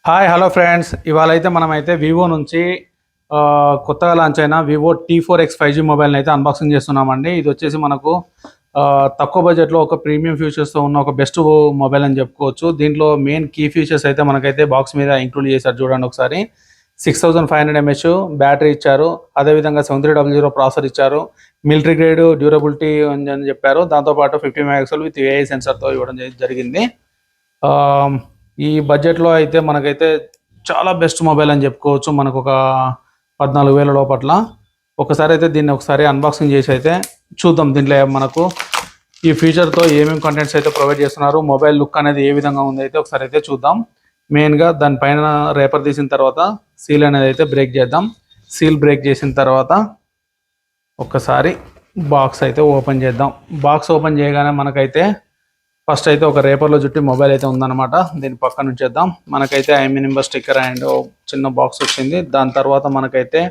Hi hello friends, ఇవాళ అయితే మనమైతే వివో నుంచి కొత్తగా లాంచ్ అయిన వివో T4X 5G మొబైల్ని అయితే అన్బాక్సింగ్ చేస్తున్నామండి. ఇది వచ్చేసి మనకు తక్కువ బడ్జెట్లో ఒక ప్రీమియం ఫీచర్స్తో ఉన్న ఒక బెస్ట్ మొబైల్ అని చెప్పుకోవచ్చు. దీంట్లో మెయిన్ కీ ఫీచర్స్ అయితే మనకైతే బాక్స్ మీద ఇంక్లూడ్ చేశారు. చూడండి ఒకసారి. 6500 mAh బ్యాటరీ ఇచ్చారు. అదేవిధంగా 7300 ప్రాసెసర్ ఇచ్చారు. మిలిటరీ గ్రేడ్ డ్యూరబిలిటీ అని చెప్పారు. దాంతోపాటు 50 మెగాపిక్సెల్ విత్ ఏఐ సెన్సర్తో ఇవ్వడం జరిగింది. ఆ, ఈ బడ్జెట్లో అయితే మనకైతే చాలా బెస్ట్ మొబైల్ అని చెప్పుకోవచ్చు. మనకు ఒక 14,000 లోపట్ల. ఒకసారి అయితే దీన్ని ఒకసారి అన్బాక్సింగ్ చేసి అయితే చూద్దాం. దీంట్లో మనకు ఈ ఫీచర్తో ఏమేమి కంటెంట్స్ అయితే ప్రొవైడ్ చేస్తున్నారు, మొబైల్ లుక్ అనేది ఏ విధంగా ఉంది అయితే ఒకసారి అయితే చూద్దాం. మెయిన్గా దానిపైన రేపర్ తీసిన తర్వాత సీల్ అనేది అయితే బ్రేక్ చేద్దాం. సీల్ బ్రేక్ చేసిన తర్వాత ఒక్కసారి బాక్స్ అయితే ఓపెన్ చేద్దాం. బాక్స్ ఓపెన్ చేయగానే మనకైతే ఫస్ట్ అయితే ఒక రేపర్లో చుట్టి మొబైల్ అయితే ఉందన్నమాట. దీన్ని పక్కన ఉంచేద్దాం. మనకైతే ఐఎంఈ నెంబర్ స్టిక్కర్ అండ్ చిన్న బాక్స్ వచ్చింది. దాని తర్వాత మనకైతే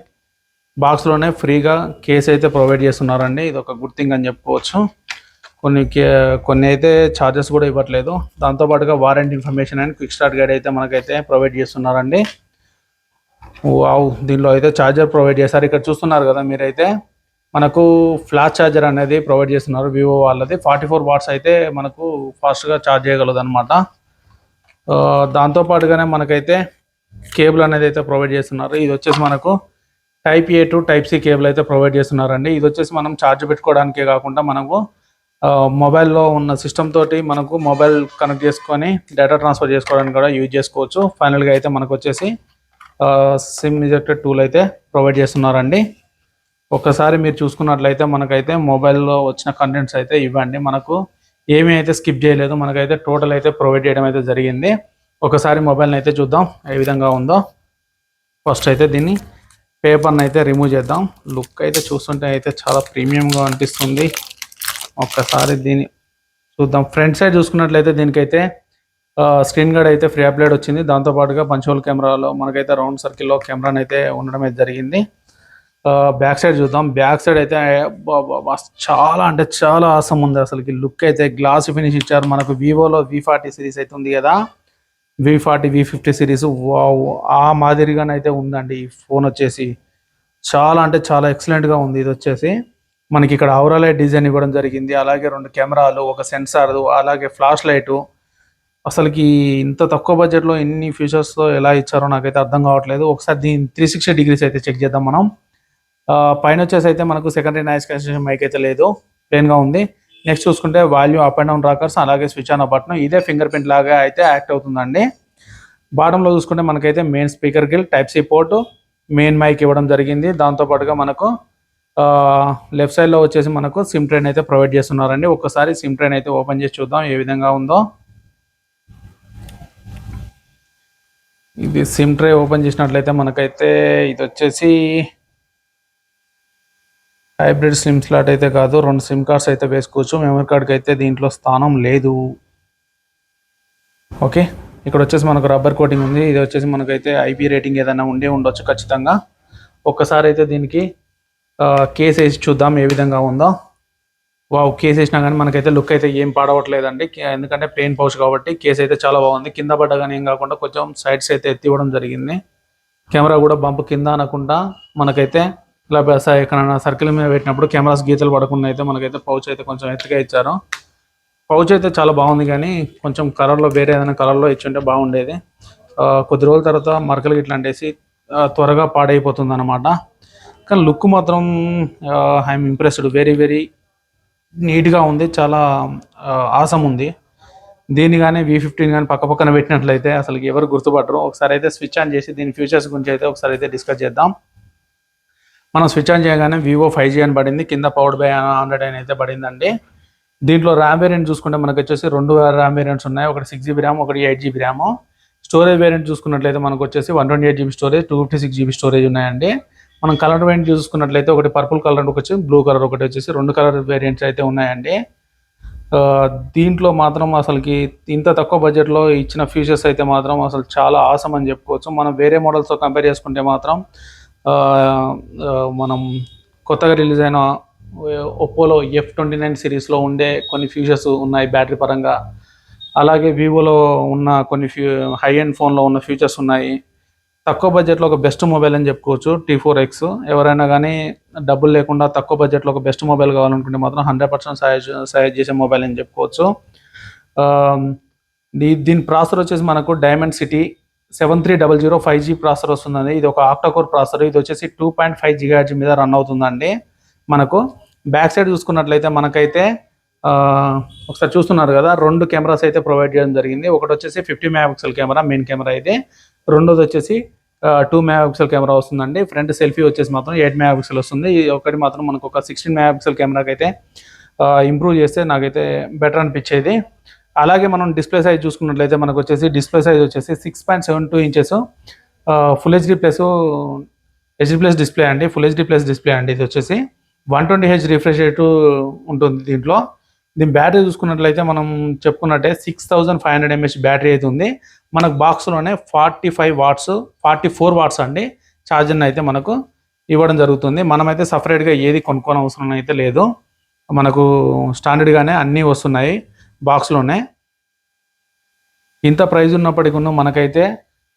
బాక్స్లోనే ఫ్రీగా కేస్ అయితే ప్రొవైడ్ చేస్తున్నారండి. ఇది ఒక గుడ్ థింగ్ అని చెప్పుకోవచ్చు. కొన్ని అయితే ఛార్జెస్ కూడా ఇవ్వట్లేదు. దాంతోపాటుగా warranty information and quick start guide అయితే మనకైతే ప్రొవైడ్ చేస్తున్నారండి. వావ్, దీనిలో అయితే ఛార్జర్ ప్రొవైడ్ చేశారు. ఇక్కడ చూస్తున్నారు కదా మీరైతే, మనకు ఫ్లాష్ ఛార్జర్ అనేది ప్రొవైడ్ చేస్తున్నారు వివో వాళ్ళది. 44 వాట్స్ అయితే మనకు ఫాస్ట్గా ఛార్జ్ చేయగలదు అనమాట. దాంతోపాటుగానే మనకైతే కేబుల్ అనేది అయితే ప్రొవైడ్ చేస్తున్నారు. ఇది వచ్చేసి మనకు type A to type C cable అయితే ప్రొవైడ్ చేస్తున్నారండి. ఇది వచ్చేసి మనం ఛార్జ్ పెట్టుకోవడానికే కాకుండా మనకు మొబైల్లో ఉన్న సిస్టమ్ తోటి మనకు మొబైల్ కనెక్ట్ చేసుకొని డేటా ట్రాన్స్ఫర్ చేసుకోవడానికి కూడా యూజ్ చేసుకోవచ్చు. ఫైనల్గా అయితే మనకు వచ్చేసి సిమ్ ఇజెక్టెడ్ టూల్ అయితే ప్రొవైడ్ చేస్తున్నారండి. ఒక్కసారి మీరు చూసుకున్నట్లయితే మనకైతే మొబైల్లో వచ్చిన కంటెంట్స్ అయితే ఇవ్వండి. మనకు ఏమీ అయితే స్కిప్ చేయలేదు. మనకైతే టోటల్ అయితే ప్రొవైడ్ చేయడం అయితే జరిగింది. ఒకసారి మొబైల్ని అయితే చూద్దాం ఏ విధంగా ఉందో. ఫస్ట్ అయితే దీన్ని పేపర్ని అయితే రిమూవ్ చేద్దాం. లుక్ అయితే చూస్తుంటే అయితే చాలా ప్రీమియంగా అనిపిస్తుంది. ఒక్కసారి దీన్ని చూద్దాం. ఫ్రంట్ సైడ్ చూసుకున్నట్లయితే దీనికైతే స్క్రీన్ గార్డ్ అయితే ఫ్రీ అప్లైడ్ వచ్చింది. దాంతోపాటుగా పంచోల్ కెమెరాలో మనకైతే రౌండ్ సర్కిల్లో కెమెరాని అయితే ఉండడం అయితే జరిగింది. బ్యాక్ సైడ్ చూద్దాం. బ్యాక్ సైడ్ అయితే చాలా అంటే చాలా ఆసం ఉంది. అసలుకి లుక్ అయితే గ్లాస్ ఫినిష్ ఇచ్చారు. మనకు వివోలో V40 సిరీస్ అయితే ఉంది కదా, V40 V50 సిరీస్, ఆ మాదిరిగానైతే ఉందండి ఈ ఫోన్ వచ్చేసి. చాలా అంటే చాలా ఎక్సలెంట్గా ఉంది. ఇది వచ్చేసి మనకి ఇక్కడ ఔరాలైట్ డిజైన్ ఇవ్వడం జరిగింది. అలాగే 2 కెమెరాలు, ఒక సెన్సార్, అలాగే ఫ్లాష్ లైటు. అసలుకి ఇంత తక్కువ బడ్జెట్లో ఇన్ని ఫీచర్స్తో ఎలా ఇచ్చారో నాకైతే అర్థం కావట్లేదు. ఒకసారి దీని 360 డిగ్రీస్ అయితే చెక్ చేద్దాం మనం. పైన వచ్చేసి అయితే మనకు సెకండరీ నాయిస్ క్యాన్సిలేషన్ మైక్ అయితే లేదు, ప్లెయిన్గా ఉంది. నెక్స్ట్ చూసుకుంటే volume up and down rockers, అలాగే స్విచ్ ఆన్ బటన్. ఇదే ఫింగర్ ప్రింట్ లాగా అయితే యాక్ట్ అవుతుందండి. బాటంలో చూసుకుంటే మనకైతే main speaker grill, type C port, main mic ఇవ్వడం జరిగింది. దాంతోపాటుగా మనకు లెఫ్ట్ సైడ్లో వచ్చేసి మనకు సిమ్ ట్రైన్ అయితే ప్రొవైడ్ చేస్తున్నారండి. ఒక్కసారి సిమ్ ట్రైన్ అయితే ఓపెన్ చేసి చూద్దాం ఏ విధంగా ఉందో. ఇది సిమ్ ట్రే ఓపెన్ చేసినట్లయితే మనకైతే ఇది వచ్చేసి హైబ్రిడ్ సిమ్ స్లాట్ అయితే కాదు, 2 సిమ్ కార్డ్స్ అయితే వేసుకోవచ్చు. మెమరీ కార్డ్కి అయితే దీంట్లో స్థానం లేదు. ఓకే, ఇక్కడ వచ్చేసి మనకు రబ్బర్ కోటింగ్ ఉంది. ఇది వచ్చేసి మనకైతే ఐపీ రేటింగ్ ఏదైనా ఉండొచ్చు ఖచ్చితంగా. ఒక్కసారి అయితే దీనికి కేస్ వేసి చూద్దాం ఏ విధంగా ఉందో. కేస్ వేసినా కానీ మనకైతే లుక్ అయితే ఏం పాడవట్లేదండి. ఎందుకంటే ప్లెయిన్ పౌచ్ కాబట్టి కేస్ అయితే చాలా బాగుంది. కింద పడ్డా కానీ ఏం కాకుండా కొంచెం సైడ్స్ అయితే ఎత్తి ఇవ్వడం జరిగింది. కెమెరా కూడా బంప్ కింద అనకుండా మనకైతే ఇలా ఎక్కడైనా సర్కిల్ మీద పెట్టినప్పుడు కెమెరాస్ గీతలు పడకుండా అయితే మనకైతే పౌచ్ అయితే కొంచెం ఎత్తుగా ఇచ్చారు. పౌచ్ అయితే చాలా బాగుంది, కానీ కొంచెం కలర్లో వేరే ఏదైనా కలర్లో ఇచ్చుంటే బాగుండేది. కొద్ది రోజుల తర్వాత మరకలు ఇట్లా అంటేసి త్వరగా పాడైపోతుంది అనమాట. కానీ లుక్ మాత్రం ఐఎమ్ ఇంప్రెస్డ్. వెరీ వెరీ నీట్గా ఉంది. చాలా ఆసం ఉంది. దీన్ని కానీ V15 కానీ పక్కన పెట్టినట్లయితే అసలు ఎవరు గుర్తుపట్టరు. ఒకసారి అయితే స్విచ్ ఆన్ చేసి దీని ఫీచర్స్ గురించి అయితే ఒకసారి అయితే డిస్కస్ చేద్దాం. మనం స్విచ్ ఆన్ చేయగానే వివో 5G అని పడింది. కింద పవర్డ్ బై 100 అని అయితే పడిందండి. దీంట్లో ర్యామ్ వేరియంట్ చూసుకుంటే మనకు వచ్చేసి 2 ర్యామ్ వేరియంట్స్ ఉన్నాయి. ఒకటి 6GB ర్యామ్, ఒకటి 8GB ర్యామ్. స్టోరేజ్ వేరియంట్ చూసుకున్నట్లయితే మనకు వచ్చేసి 128GB స్టోరేజ్, 256GB స్టోరేజ్ ఉన్నాయండి. మనం కలర్ వేరియంట్ చూసుకున్నట్లయితే ఒకటి పర్పుల్ కలర్, ఒకటి బ్లూ కలర్, ఒకటి వచ్చేసి 2 కలర్ వేరియంట్స్ అయితే ఉన్నాయండి. దీంట్లో మాత్రం అసలుకి ఇంత తక్కువ బడ్జెట్లో ఇచ్చిన ఫీచర్స్ అయితే మాత్రం అసలు చాలా ఆసం అని చెప్పుకోవచ్చు. మనం వేరే మోడల్స్తో కంపేర్ చేసుకుంటే మాత్రం మనం కొత్తగా రిలీజ్ అయిన ఒప్పోలో F29 సిరీస్లో ఉండే కొన్ని ఫీచర్స్ ఉన్నాయి బ్యాటరీ పరంగా. అలాగే వివోలో ఉన్న కొన్ని హై ఎండ్ ఫోన్లో ఉన్న ఫీచర్స్ ఉన్నాయి. తక్కువ బడ్జెట్లో ఒక బెస్ట్ మొబైల్ అని చెప్పుకోవచ్చు T4X. ఎవరైనా కానీ డబ్బులు లేకుండా తక్కువ బడ్జెట్లో ఒక బెస్ట్ మొబైల్ కావాలనుకుంటే మాత్రం 100% సజెస్ట్ చేసే మొబైల్ అని చెప్పుకోవచ్చు. దీని ప్రాసెసర్ వచ్చేసి మనకు డైమండ్ సిటీ 7300 5G ప్రాసెసర్ వస్తుందండి. ఇది ఒక ఆక్టాకోర్ ప్రాసెసర్. ఇది వచ్చేసి 2.5 GHz మీద రన్ అవుతుందండి. మనకు బ్యాక్ సైడ్ చూసుకున్నట్లయితే మనకైతే ఒకసారి చూస్తున్నారు కదా, 2 కెమెరాస్ అయితే ప్రొవైడ్ చేయడం జరిగింది. ఒకటి వచ్చేసి 50 మెగాపిక్సెల్ కెమెరా మెయిన్ కెమెరా అయితే, రెండోది వచ్చేసి 2 మెగాపిక్సెల్ కెమెరా వస్తుందండి. ఫ్రంట్ సెల్ఫీ వచ్చేసి మాత్రం 8 మెగాపిక్సెల్ వస్తుంది. ఒకటి మాత్రం మనకు ఒక 16 మెగాపిక్సెల్ కెమెరాకి అయితే ఇంప్రూవ్ చేస్తే నాకైతే బెటర్ అనిపించేది. అలాగే మనం డిస్ప్లే సైజ్ చూసుకున్నట్లయితే మనకు వచ్చేసి డిస్ప్లే సైజ్ వచ్చేసి 6.72 inches full HD plus display అండి. ఫుల్ హెచ్డి ప్లస్ డిస్ప్లే అండి. ఇది వచ్చేసి 120Hz రిఫ్రెష్ రేటు ఉంటుంది దీంట్లో. దీని బ్యాటరీ చూసుకున్నట్లయితే మనం చెప్పుకున్నట్టే 6500 mAh బ్యాటరీ అయితే ఉంది. మనకు బాక్స్లోనే 44 వాట్స్ అండి ఛార్జర్ని అయితే మనకు ఇవ్వడం జరుగుతుంది. మనమైతే సపరేట్గా ఏది కొనుక్కోని అవసరం అయితే లేదు. మనకు స్టాండర్డ్గానే అన్నీ వస్తున్నాయి బాక్స్లోనే. ఇంత ప్రైజ్ ఉన్నప్పటికీ మనకైతే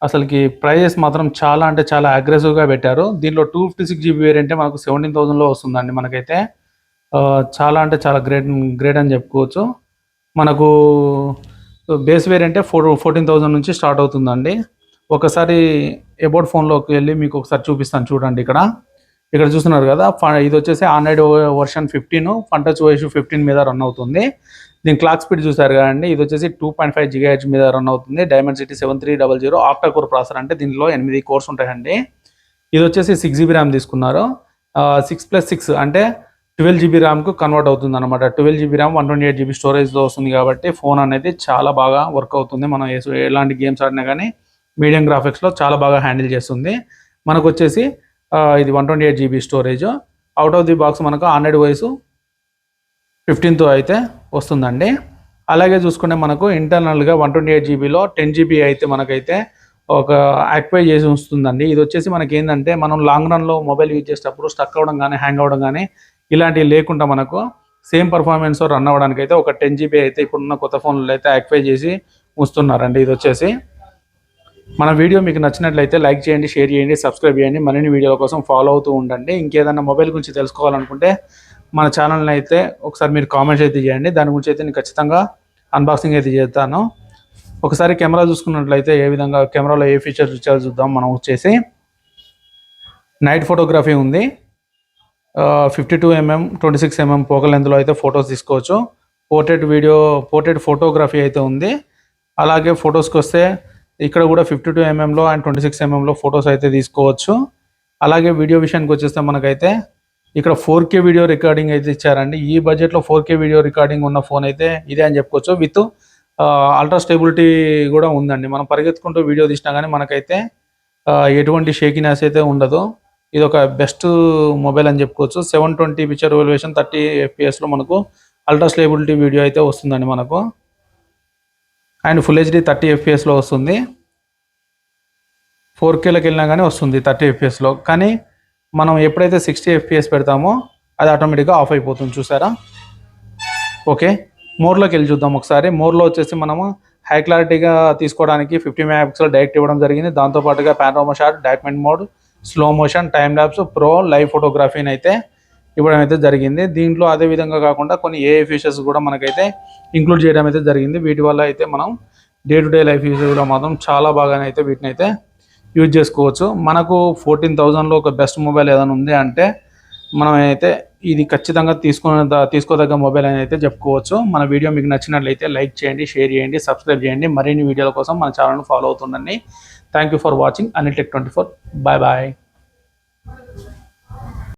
అసలుకి ప్రైజెస్ మాత్రం చాలా అంటే చాలా అగ్రెసివ్గా పెట్టారు. దీంట్లో 256GB వేరియంటే మనకు 17,000లో వస్తుందండి. మనకైతే చాలా అంటే చాలా గ్రేట్ అని చెప్పుకోవచ్చు. మనకు బేస్ వేరియంటే 14,000 నుంచి స్టార్ట్ అవుతుందండి. ఒకసారి అబౌట్ ఫోన్లోకి వెళ్ళి మీకు ఒకసారి చూపిస్తాను చూడండి. ఇక్కడ చూస్తున్నారు కదా, ఇది వచ్చేసి Android version 15 fun touch OS 15 మీద రన్ అవుతుంది. దీని క్లాక్ స్పీడ్ చూసారు కదండి, ఇది వచ్చేసి 2.5 GHz మీద రన్ అవుతుంది. డైమండ్ సిటీ 7300 ఆక్టాకోర్ ప్రాసెసర్ అంటే దీనిలో 8 కోర్స్ ఉంటాయండి. ఇది వచ్చేసి 6GB ర్యామ్ తీసుకున్నారు. 6+6 అంటే 12GB ర్యామ్కు కన్వర్ట్ అవుతుంది అనమాట. 12GB ర్యామ్ 128GB స్టోరేజ్లో వస్తుంది కాబట్టి ఫోన్ అనేది చాలా బాగా వర్క్ అవుతుంది. మనం ఎలాంటి గేమ్స్ ఆడినా కానీ మీడియం గ్రాఫిక్స్లో చాలా బాగా హ్యాండిల్ చేస్తుంది. మనకు వచ్చేసి ఇది 128GB storage. Out of the box మనకు ఆండ్రాయిడ్ OS 15తో అయితే వస్తుందండి. అలాగే చూసుకుంటే మనకు ఇంటర్నల్గా 128GBలో 10GB అయితే మనకైతే ఒక యాక్టివేట్ చేసి వస్తుందండి. ఇది వచ్చేసి మనకి ఏంటంటే మనం లాంగ్ రన్లో మొబైల్ యూజ్ చేసేటప్పుడు స్టక్ అవ్వడం కానీ హ్యాంగ్ అవ్వడం కానీ ఇలాంటివి లేకుండా మనకు సేమ్ పర్ఫార్మెన్స్ రన్ అవ్వడానికి అయితే ఒక 10GB అయితే ఇప్పుడున్న కొత్త ఫోన్లో అయితే యాక్టివేట్ చేసి ఉంచుతున్నారండి. ఇది వచ్చేసి మన వీడియో మీకు నచ్చినట్లయితే లైక్ చేయండి, షేర్ చేయండి, సబ్స్క్రైబ్ చేయండి. మరిన్ని వీడియోల కోసం ఫాలో అవుతూ ఉండండి. ఇంకేదైనా మొబైల్ గురించి తెలుసుకోవాలనుకుంటే మన ఛానల్ని అయితే ఒకసారి మీరు కామెంట్స్ అయితే చేయండి. దాని గురించి అయితే నేను ఖచ్చితంగా అన్బాక్సింగ్ అయితే చేస్తాను. ఒకసారి కెమెరా చూసుకున్నట్లయితే ఏ విధంగా కెమెరాలో ఏ ఫీచర్స్ ఇచ్చారో చూద్దాం. మనం వచ్చేసి నైట్ ఫోటోగ్రఫీ ఉంది. 52mm 26mm పోకల్ లెంత్లో అయితే ఫొటోస్ తీసుకోవచ్చు. పోర్ట్రేట్ ఫోటోగ్రఫీ అయితే ఉంది. అలాగే ఫొటోస్కి వస్తే ఇక్కడ కూడా 52mmలో అండ్ 26mmలో ఫొటోస్ అయితే తీసుకోవచ్చు. అలాగే వీడియో విషయానికి వచ్చేస్తే మనకైతే ఇక్కడ 4K వీడియో రికార్డింగ్ అయితే ఇచ్చారండి. ఈ బడ్జెట్లో 4K వీడియో రికార్డింగ్ ఉన్న ఫోన్ అయితే ఇదే అని చెప్పుకోవచ్చు. విత్ అల్ట్రా స్టేబిలిటీ కూడా ఉందండి. మనం పరిగెత్తుకుంటూ వీడియో తీసినా కానీ మనకైతే ఎటువంటి షేకినెస్ అయితే ఉండదు. ఇది ఒక బెస్ట్ మొబైల్ అని చెప్పుకోవచ్చు. 720 పిక్చర్ రెజల్యూషన్ 30 FPS మనకు అల్ట్రా స్టేబిలిటీ వీడియో అయితే వస్తుందండి మనకు. అండ్ ఫుల్ హెచ్డి 30 FPSలో వస్తుంది. 4Kలోకి వెళ్ళినా కానీ వస్తుంది 30 FPSలో. కానీ మనం ఎప్పుడైతే 60 FPS పెడతామో అది ఆటోమేటిక్గా ఆఫ్ అయిపోతుంది, చూసారా. ఓకే, మోర్లోకి వెళ్ళి చూద్దాం ఒకసారి. మోర్లో వచ్చేసి మనము హై క్లారిటీగా తీసుకోవడానికి 50 మెగాపిక్సెల్ డైరెక్ట్ ఇవ్వడం జరిగింది. దాంతోపాటుగా panorama shot, document mode, slow motion, time lapse, pro, live ఫోటోగ్రఫీని అయితే ఇవ్వడం అయితే జరిగింది. దీంట్లో అదే విధంగా కాకుండా కొన్ని AI ఫీచర్స్ కూడా మనకైతే ఇంక్లూడ్ చేయడం అయితే జరిగింది. వీటి వల్ల అయితే మనం డే టు డే లైఫ్ యూసేజ్లో మాత్రం చాలా బాగానే అయితే వీటిని అయితే యూజ్ చేసుకోవచ్చు. మనకు 14,000లో ఒక బెస్ట్ మొబైల్ ఏదైనా ఉంది అంటే మనం అయితే ఇది ఖచ్చితంగా తీసుకోదగ్గ మొబైల్ అని అయితే చెప్పుకోవచ్చు. మన వీడియో మీకు నచ్చినట్లయితే లైక్ చేయండి, షేర్ చేయండి, సబ్స్క్రైబ్ చేయండి. మరిన్ని వీడియోల కోసం మన ఛానల్ని ఫాలో అవుతుండండి. Thank you for watching Anil tech 24. Bye bye.